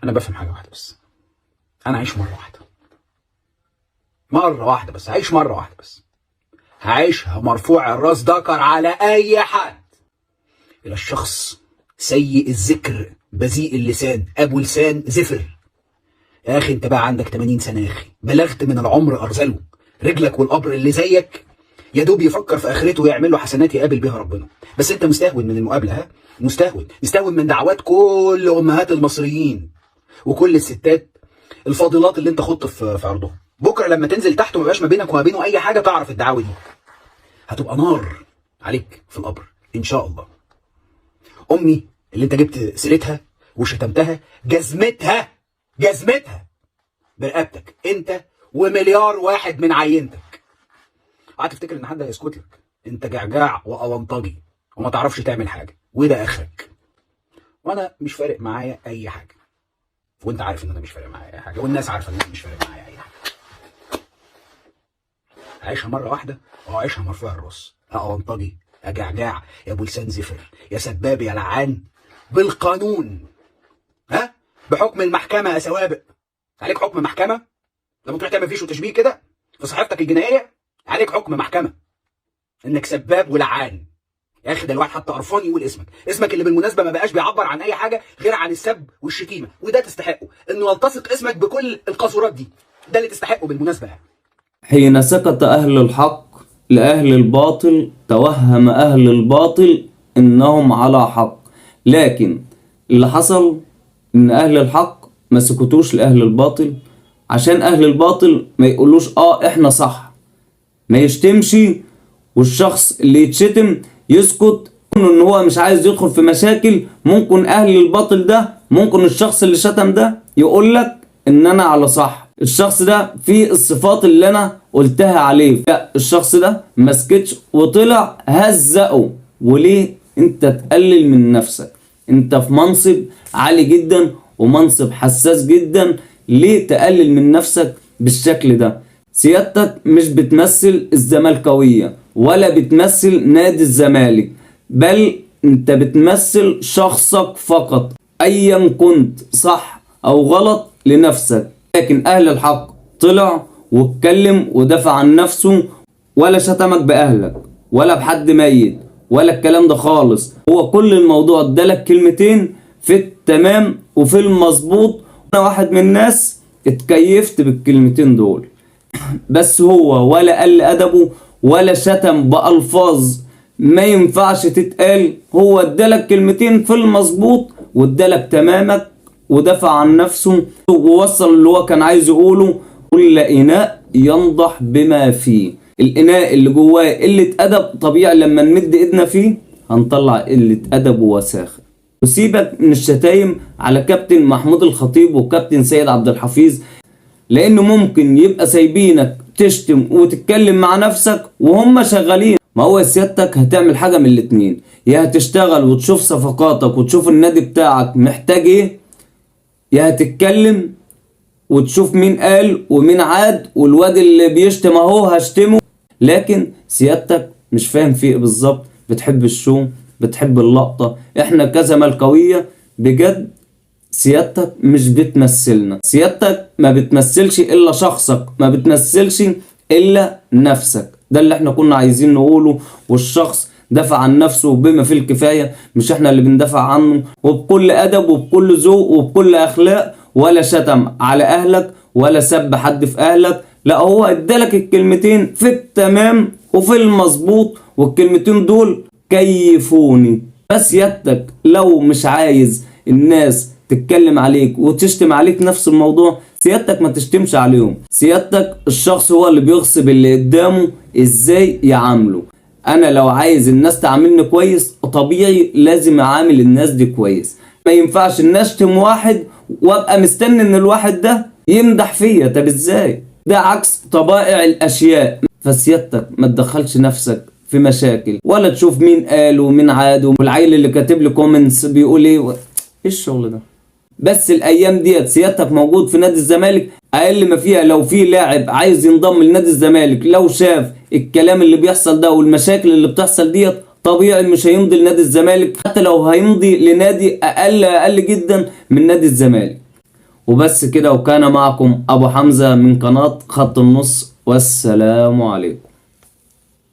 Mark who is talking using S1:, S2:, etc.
S1: انا بفهم حاجه واحده بس، انا هعيش مره واحده، مره واحده بس، هعيش مره واحده بس، هعيشها مرفوع الراس دكر على اي حد. الى الشخص سيء الذكر بذيء اللسان ابو لسان زفر. يا اخي انت بقى عندك 80 سنه يا اخي، بلغت من العمر ارذله، رجلك والقبر اللي زيك يا دوب يفكر في اخرته ويعمل له حسنات يقابل بيها ربنا. بس انت مستهون من المقابله، ها، مستهون من دعوات كل امهات المصريين وكل الستات الفاضلات اللي انت خضت في عرضهم. بكره لما تنزل تحت وما يبقاش ما بينك وما بينه اي حاجه، تعرف الدعاوي دي هتبقى نار عليك في القبر ان شاء الله. امي اللي انت جبت سيرتها وشتمتها، جزمتها برقبتك انت ومليار واحد من عينتك. هتفتكر ان حد هيسكت لك؟ انت جعجاع واونطجي وما تعرفش تعمل حاجه، وده اخرك. وانا مش فارق معايا اي حاجه، وانت عارف ان انا مش فارق معايا اي حاجه، والناس عارفه ان انا مش فارق معايا اي حاجه. هعيشها مره واحده وهعيشها مرفوع الراس. يا اونطجي، يا جعجاع، يا ابو لسان زفر، يا سباب، يا لعان، بالقانون، ها، بحكم المحكمه يا سوابق. عليك حكم محكمه لما تروح تعمل فيش وتشبيه كده في صحيفتك الجنائيه، عليك حكم محكمه انك سباب ولعان. يا اخي ده الواحد حتى قرفان يقول اسمك اللي بالمناسبه ما بقاش بيعبر عن اي حاجه غير عن السب والشتيمه، وده تستحقه انه يلتصق اسمك بكل القاذورات دي، ده اللي تستحقه بالمناسبه يعني.
S2: حين سكت أهل الحق لأهل الباطل توهم أهل الباطل إنهم على حق، لكن اللي حصل إن أهل الحق ما سكتوش لأهل الباطل عشان أهل الباطل ما يقولوش إحنا صح، ما يشتمش والشخص اللي يتشتم يسكت إن هو مش عايز يدخل في مشاكل. ممكن أهل الباطل ده، ممكن الشخص اللي شتم ده يقول لك إن أنا على صح، الشخص ده فيه الصفات اللي أنا قلتها عليه. لا، الشخص ده مسكتش وطلع هزقه. وليه؟ انت تقلل من نفسك، انت في منصب عالي جدا ومنصب حساس جدا، ليه تقلل من نفسك بالشكل ده؟ سيادتك مش بتمثل الزمالكاوية ولا بتمثل نادي الزمالك، بل انت بتمثل شخصك فقط، ايا كنت صح او غلط لنفسك. لكن اهل الحق طلع واتكلم ودافع عن نفسه، ولا شتمك باهلك ولا بحد ميت ولا الكلام ده خالص. هو كل الموضوع ادالك كلمتين في التمام وفي المظبوط. انا واحد من الناس اتكيفت بالكلمتين دول، بس هو ولا قل ادبه ولا شتم بالفاظ ما ينفعش تتقال. هو ادالك كلمتين في المظبوط وادالك تمامك ودافع عن نفسه ووصل اللي هو كان عايز يقوله. كل إناء ينضح بما فيه. الإناء اللي جواه قلة أدب طبيعي لما نمد إيدنا فيه هنطلع قلة أدب ووساخة. وسيبك من الشتايم على كابتن محمود الخطيب وكابتن سيد عبد الحفيظ، لأنه ممكن يبقى سايبينك تشتم وتتكلم مع نفسك وهم شغالين. ما هو سيادتك هتعمل حاجة من الاتنين، يا هتشتغل وتشوف صفقاتك وتشوف النادي بتاعك محتاج ايه، يا هتتكلم وتشوف مين قال ومين عاد، والواد اللي بيشتم اهو هشتمه. لكن سيادتك مش فاهم فيه بالظبط، بتحب الشو، بتحب اللقطة. احنا كزملكاوية بجد سيادتك مش بتمثلنا، سيادتك ما بتمثلش الا شخصك، ما بتمثلش الا نفسك. ده اللي احنا كنا عايزين نقوله، والشخص دافع عن نفسه بما فيه الكفاية، مش احنا اللي بندافع عنه، وبكل ادب وبكل ذوق وبكل اخلاق، ولا شتم على اهلك ولا سب حد في اهلك. لا، هو ادالك الكلمتين في التمام وفي المظبوط، والكلمتين دول كيفوني. بس سيادتك لو مش عايز الناس تتكلم عليك وتشتم عليك نفس الموضوع، سيادتك ما تشتمش عليهم. سيادتك الشخص هو اللي بيغصب اللي قدامه ازاي يعامله. انا لو عايز الناس تعاملني كويس طبيعي لازم اعامل الناس دي كويس. ما ينفعش ان اشتم واحد وابقى مستني ان الواحد ده يمدح فيا. طب ازاي؟ ده عكس طبائع الاشياء. فسيادتك ما تدخلش نفسك في مشاكل، ولا تشوف مين قال ومين عاد والعيل اللي كاتب لي كومنتس بيقول ايه الشغل ده. بس الايام ديت سيادتك موجود في نادي الزمالك، اقل ما فيها لو في لاعب عايز ينضم لنادي الزمالك لو شاف الكلام اللي بيحصل ده والمشاكل اللي بتحصل ديت طبيعي مش هيمضي لنادي الزمالك، حتى لو هيمضي لنادي اقل جدا من نادي الزمالك. وبس كده، وكان معكم أبو حمزة من قناة خط النص، والسلام عليكم.